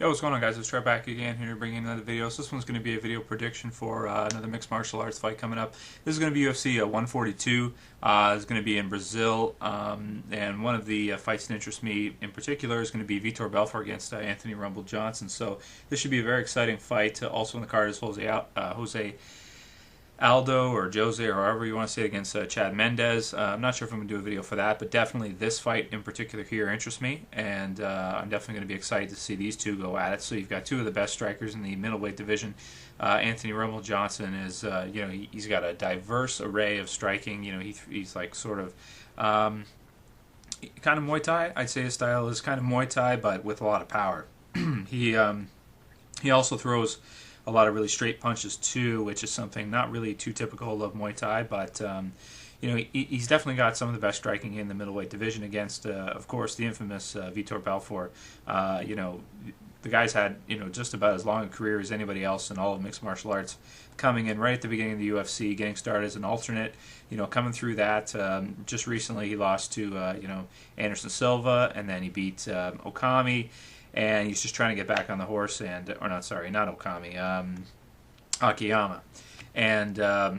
Yo, what's going on, guys? Let's try back again here to bring in another video. So this one's going to be a video prediction for another mixed martial arts fight coming up. This is going to be UFC 142. It's going to be in Brazil, and one of the fights that interest me in particular is going to be Vitor Belfort against Anothny Rumble Johnson. So this should be a very exciting fight. Also on the card is Jose Aldo or Jose or however you want to say it against Chad Mendes. I'm not sure if I'm going to do a video for that, but definitely this fight in particular here interests me, and I'm definitely going to be excited to see these two go at it. So you've got two of the best strikers in the middleweight division. Anothny Rumble Johnson is, he's got a diverse array of striking. He's like sort of kind of Muay Thai. I'd say his style is kind of Muay Thai, but with a lot of power. He also throws a lot of really straight punches too, which is something not really too typical of Muay Thai, but he's definitely got some of the best striking in the middleweight division against, of course, the infamous Vitor Belfort. The guy's had just about as long a career as anybody else in all of mixed martial arts, coming in right at the beginning of the UFC, getting started as an alternate, coming through that. Just recently he lost to Anderson Silva, and then he beat Okami. And he's just trying to get back on the horse, not Okami, Akiyama. And,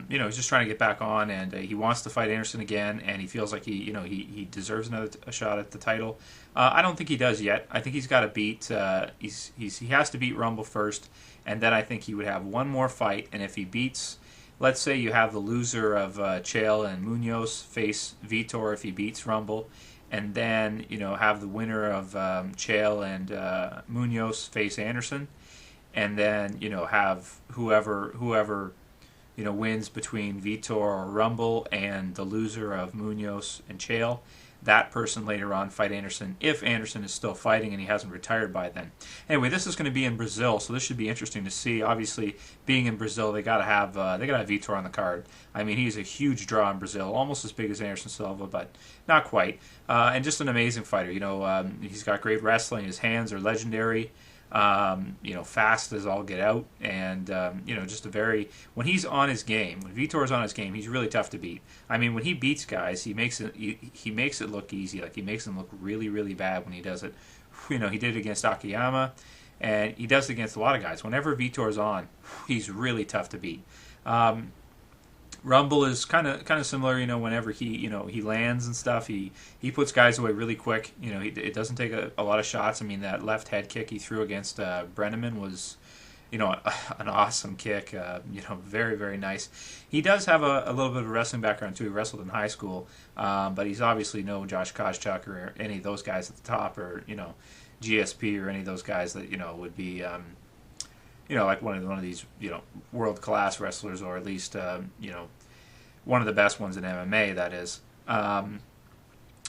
he's just trying to get back on, and he wants to fight Anderson again, and he feels like he deserves a shot at the title. I don't think he does yet. I think he's got to beat, he has to beat Rumble first, and then I think he would have one more fight, and if he beats, let's say you have the loser of Chael and Munoz face Vitor if he beats Rumble, and then have the winner of Chael and Munoz face Anderson, and then have whoever wins between Vitor or Rumble and the loser of Munoz and Chael, that person later on fight Anderson if Anderson is still fighting and he hasn't retired by then. Anyway, this is going to be in Brazil, so this should be interesting to see. Obviously, being in Brazil, they got to have Vitor on the card. I mean, he's a huge draw in Brazil, almost as big as Anderson Silva, but not quite. And just an amazing fighter. He's got great wrestling. His hands are legendary. Fast as all get out, and just when he's on his game, when Vitor's on his game, he's really tough to beat. I mean, when he beats guys, he makes it look easy. Like, he makes them look really, really bad when he does it. He did it against Akiyama, and he does it against a lot of guys. Whenever Vitor's on, he's really tough to beat. Rumble is kind of similar, whenever he lands and stuff, he puts guys away really quick. It doesn't take a lot of shots. I mean, that left head kick he threw against Brenneman was, an awesome kick. Very, very nice. He does have a little bit of a wrestling background too. He wrestled in high school, but he's obviously no Josh Koscheck or any of those guys at the top, or GSP or any of those guys that would be like one of these world class wrestlers, or at least one of the best ones in MMA, that is.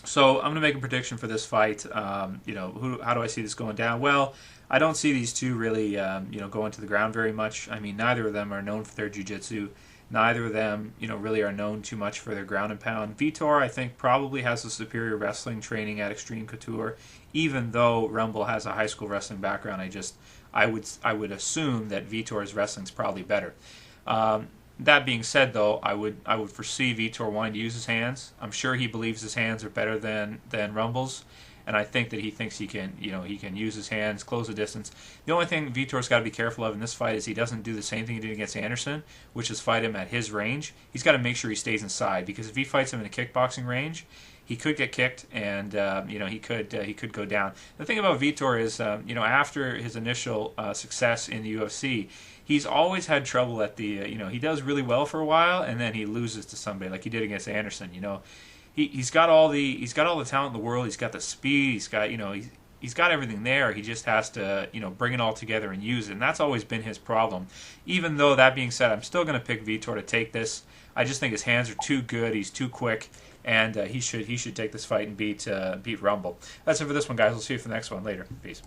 So I'm going to make a prediction for this fight. How do I see this going down? Well, I don't see these two really going to the ground very much. I mean, neither of them are known for their jiu-jitsu. Neither of them really are known too much for their ground and pound. Vitor, I think, probably has a superior wrestling training at Extreme Couture, even though Rumble has a high school wrestling background. I would assume that Vitor's wrestling is probably better. That being said, though, I would foresee Vitor wanting to use his hands. I'm sure he believes his hands are better than Rumble's, and I think that he thinks he can use his hands, close the distance. The only thing Vitor's got to be careful of in this fight is he doesn't do the same thing he did against Anderson, which is fight him at his range. He's got to make sure he stays inside, because if he fights him in a kickboxing range, he could get kicked, and he could go down. The thing about Vitor is, after his initial success in the UFC, he's always had trouble at the he does really well for a while, and then he loses to somebody like he did against Anderson. He's got all the talent in the world. He's got the speed. He's got everything there. He just has to bring it all together and use it, and that's always been his problem. Even though, that being said, I'm still going to pick Vitor to take this. I just think his hands are too good. He's too quick, and he should take this fight and beat Rumble. That's it for this one, guys. We'll see you for the next one later. Peace.